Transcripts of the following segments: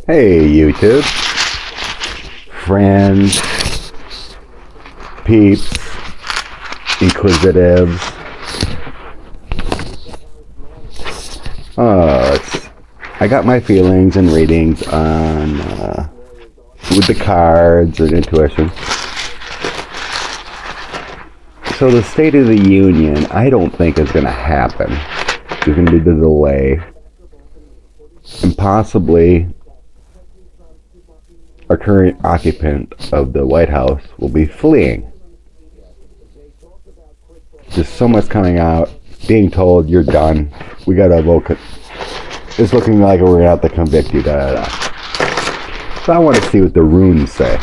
Hey YouTube, friends, peeps, inquisitives. I got my feelings and readings on with the cards and intuition. So the State of the Union, I don't think is going to happen. There's going to be the delay, and possibly our current occupant of the White House will be fleeing. There's so much coming out, being told you're done. We got to vote. It's looking like we're going to have to convict you. Da, da, da. So I want to see what the runes say.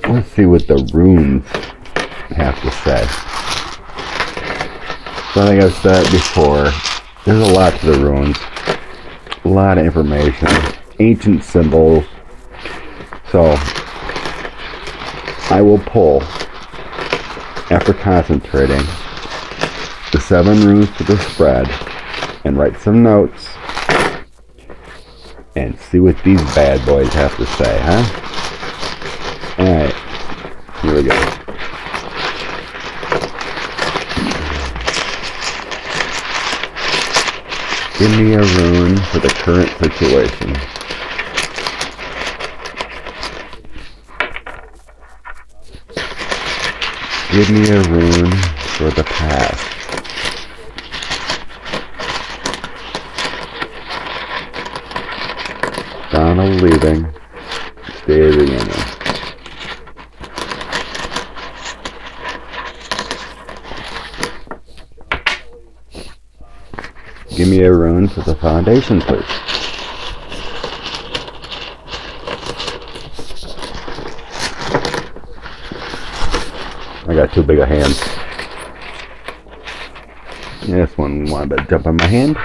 Let's see what the runes have to say. So I think I've said before, there's a lot to the runes. A lot of information. Ancient symbols. So I will pull, after concentrating, the 7 runes to the spread and write some notes and see what these bad boys have to say, huh? Alright, here we go. Give me a rune for the current situation. Give me a rune for the past. Donald leaving. State of the Union. Give me a rune for the foundation, please. I got too big a hands. This one wanted to jump on my hand.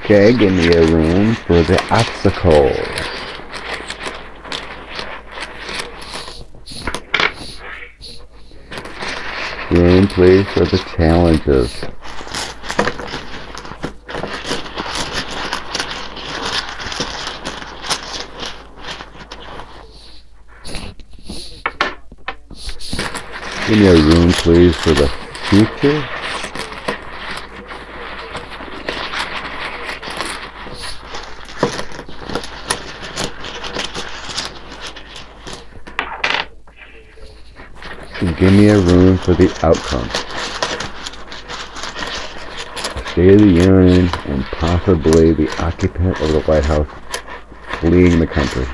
Okay, give me a rune for the obstacle. Rune, please, for the challenges. Give me a rune, please, for the future. And give me a rune for the outcome. State of the Union and possibly the occupant of the White House fleeing the country.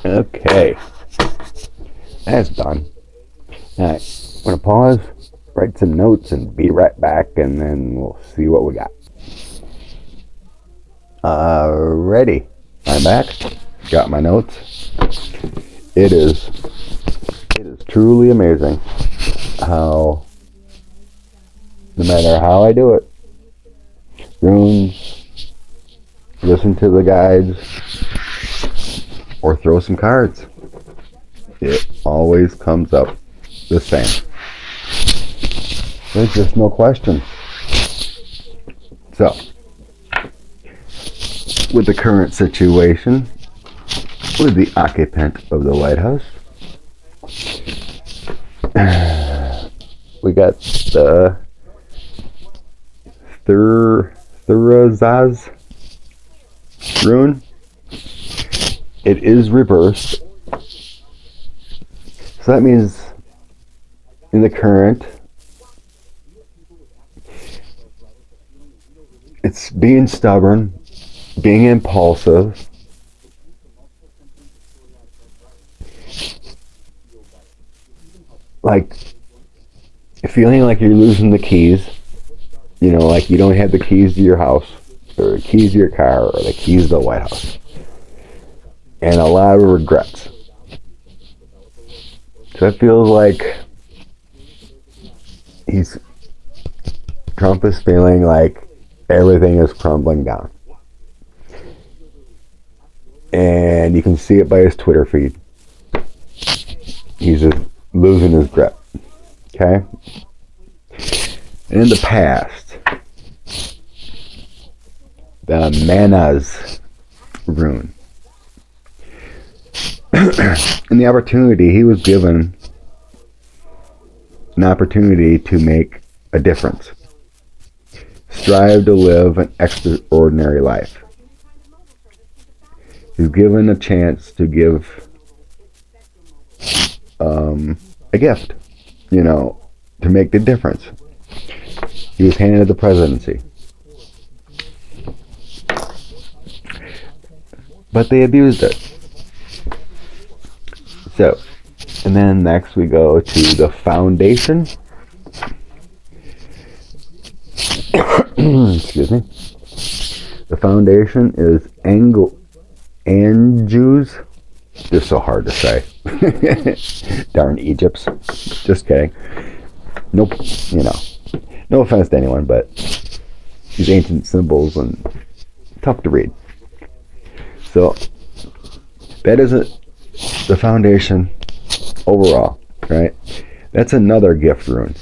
Okay, that's done. Alright, I'm going to pause, write some notes, and be right back, and then we'll see what we got. Ready. I'm back. Got my notes. It is truly amazing how, no matter how I do it, runes, listen to the guides, or throw some cards, it always comes up the same. There's just no question. So, with the current situation, with the occupant of the White House, we got the Thurazaz rune. It is reversed. So that means in the current, it's being stubborn, being impulsive, like feeling like you're losing the keys, like you don't have the keys to your house, or the keys to your car, or the keys to the White House. And a lot of regrets. So it feels like Trump is feeling like everything is crumbling down. And you can see it by his Twitter feed. He's just losing his grip. Okay? In the past, the Mana's rune. In the opportunity, he was given an opportunity to make a difference. Strive to live an extraordinary life. He's given a chance to give a gift, to make the difference. He was handed the presidency. But they abused it. So, and then next we go to the foundation. Excuse me. The foundation is Anjus. They're so hard to say. Darn Egypts. Just kidding. Nope. No offense to anyone, but these ancient symbols and tough to read. So that isn't the foundation overall, right? That's another gift rune.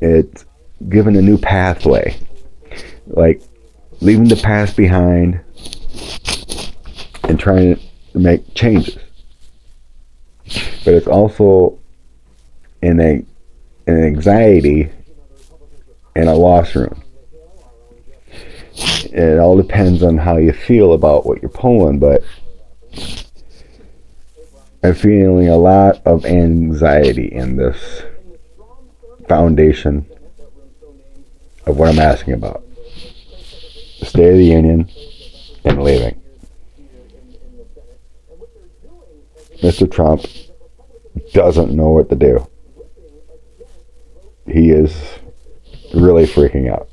It's given a new pathway, like leaving the past behind and trying to make changes. But it's also an anxiety and a loss rune. It all depends on how you feel about what you're pulling, but I'm feeling a lot of anxiety in this foundation of what I'm asking about. The State of the Union and leaving. Mr. Trump doesn't know what to do. He is really freaking out.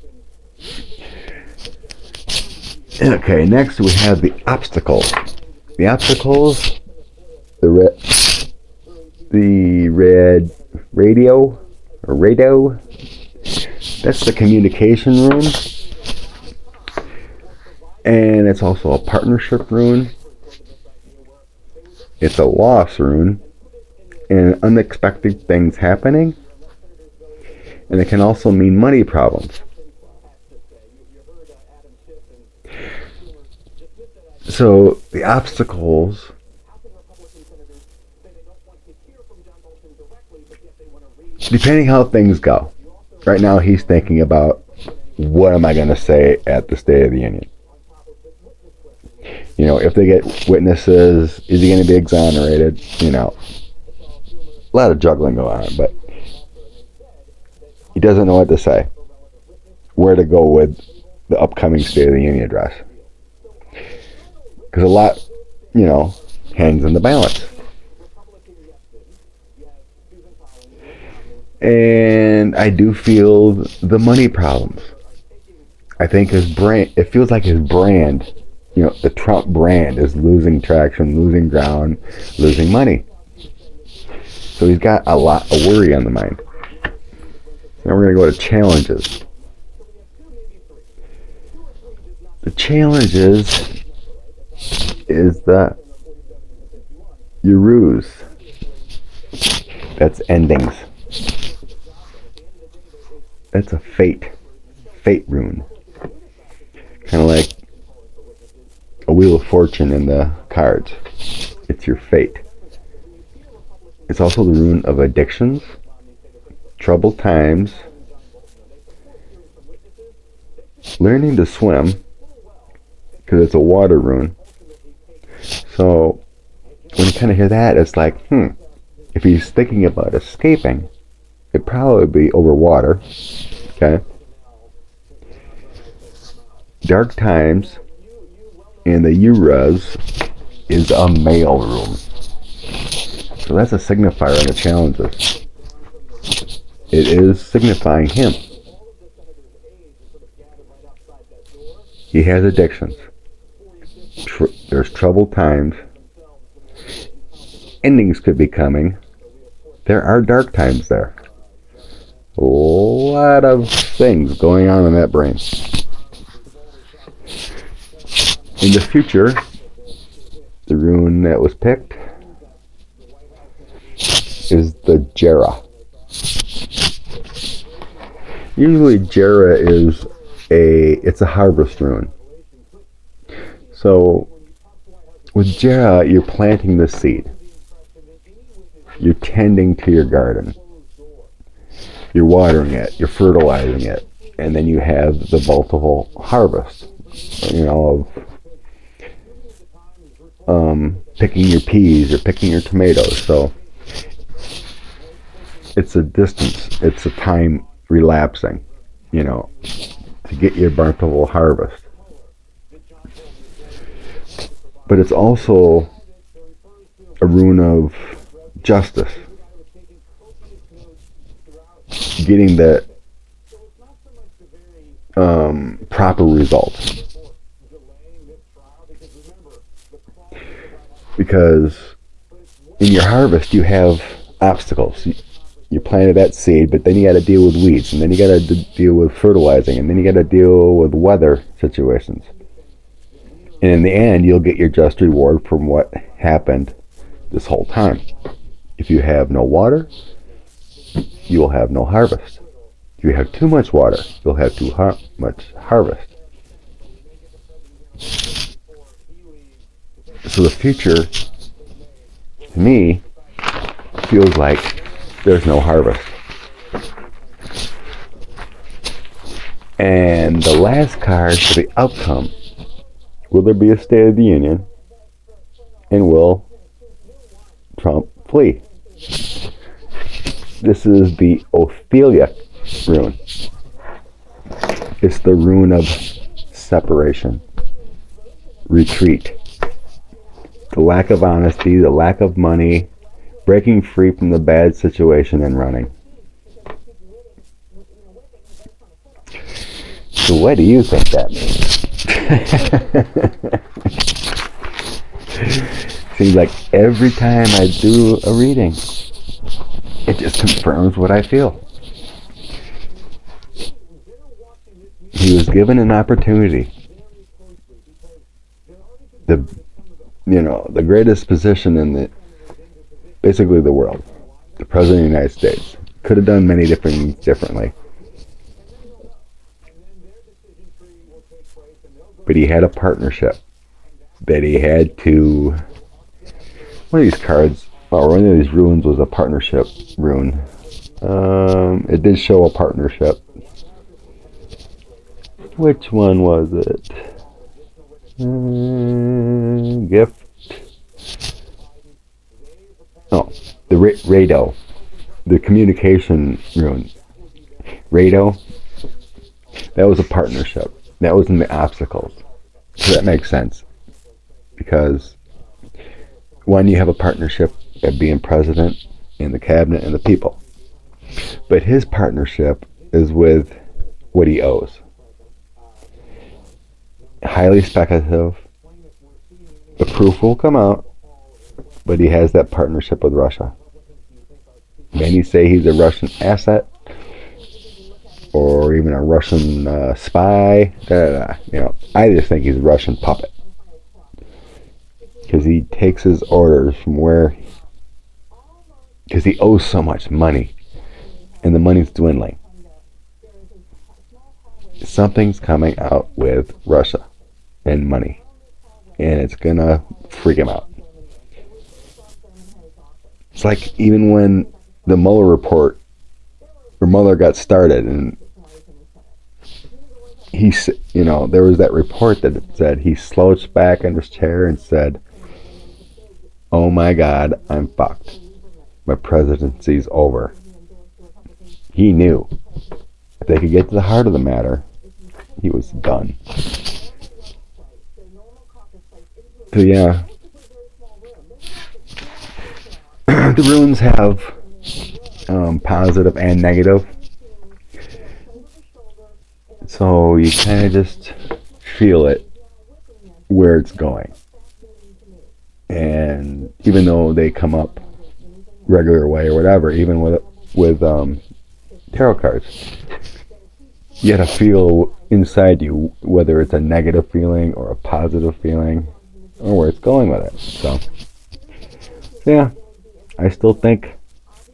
Okay, next we have the obstacles. The obstacles, the red radio, that's the communication rune. And it's also a partnership rune. It's a loss rune. And unexpected things happening. And it can also mean money problems. So the obstacles depending how things go. Right now he's thinking about what am I going to say at the State of the Union. If they get witnesses, is he going to be exonerated? A lot of juggling going on, but he doesn't know what to say. Where to go with the upcoming State of the Union address. Because a lot, hangs in the balance. And I do feel the money problems. I think his brand, it feels like his brand, the Trump brand is losing traction, losing ground, losing money. So he's got a lot of worry on the mind. Now we're going to go to challenges. The challenges is the Uruz. That's endings. That's a fate rune. Kind of like a Wheel of Fortune in the cards. It's your fate. It's also the rune of addictions, troubled times, learning to swim, because it's a water rune. So when you kind of hear that, it's like, if he's thinking about escaping, it'd probably be over water. Okay. Dark times, and the Uruz is a male rune. So that's a signifier on the challenges. It is signifying him. He has addictions. There's troubled times. Endings could be coming. There are dark times there. A lot of things going on in that brain. In the future, the rune that was picked is the Jera. Usually Jera is it's a harvest rune. So with Jera, you're planting the seed. You're tending to your garden. You're watering it. You're fertilizing it. And then you have the multiple harvest, of picking your peas or picking your tomatoes. So it's a distance. It's a time relapsing, to get your bountiful harvest. But it's also a rune of justice. Getting the proper results. Because in your harvest you have obstacles. You planted that seed, but then you got to deal with weeds, and then you got to deal with fertilizing, and then you got to deal with weather situations. And in the end, you'll get your just reward from what happened this whole time. If you have no water, you will have no harvest. If you have too much water, you'll have too much harvest. So the future, to me, feels like there's no harvest. And the last card for the outcome, will there be a State of the Union? And will Trump flee? This is the Ophelia rune. It's the rune of separation, retreat, the lack of honesty, the lack of money, breaking free from the bad situation and running. So what do you think that means? Seems like every time I do a reading, it just confirms what I feel. He was given an opportunity. The greatest position in basically the world, the President of the United States, could have done many different things differently. But he had a partnership that he had to. One of these cards, or one of these runes, was a partnership rune. It did show a partnership. Which one was it? Gift. Oh, the Rado, the communication rune. Rado. That was a partnership. That was in the obstacles. So that makes sense. Because one, you have a partnership at being president and the cabinet and the people. But his partnership is with what he owes. Highly speculative. The proof will come out. But he has that partnership with Russia. Many say he's a Russian asset, or even a Russian spy. I just think he's a Russian puppet, because he takes his orders from because he owes so much money, and the money's dwindling. Something's coming out with Russia and money, and it's gonna freak him out. It's like even when the Mueller report, or Mueller got started, and there was that report that said he slouched back in his chair and said, "Oh my God, I'm fucked. My presidency's over." He knew if they could get to the heart of the matter, he was done. So yeah. The runes have positive and negative. So you kind of just feel it where it's going. And even though they come up regular way or whatever, even with tarot cards, you gotta feel inside you whether it's a negative feeling or a positive feeling or where it's going with it. So yeah, I still think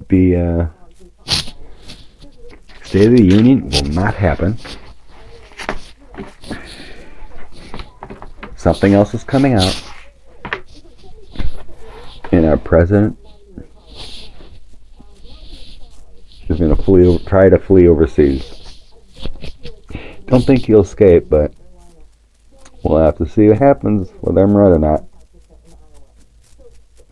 the State of the Union will not happen. Something else is coming out. And our president is going to try to flee overseas. Don't think he'll escape, but we'll have to see what happens, whether I'm right or not.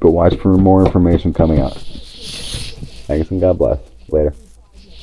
But watch for more information coming out. Thanks and God bless. Later.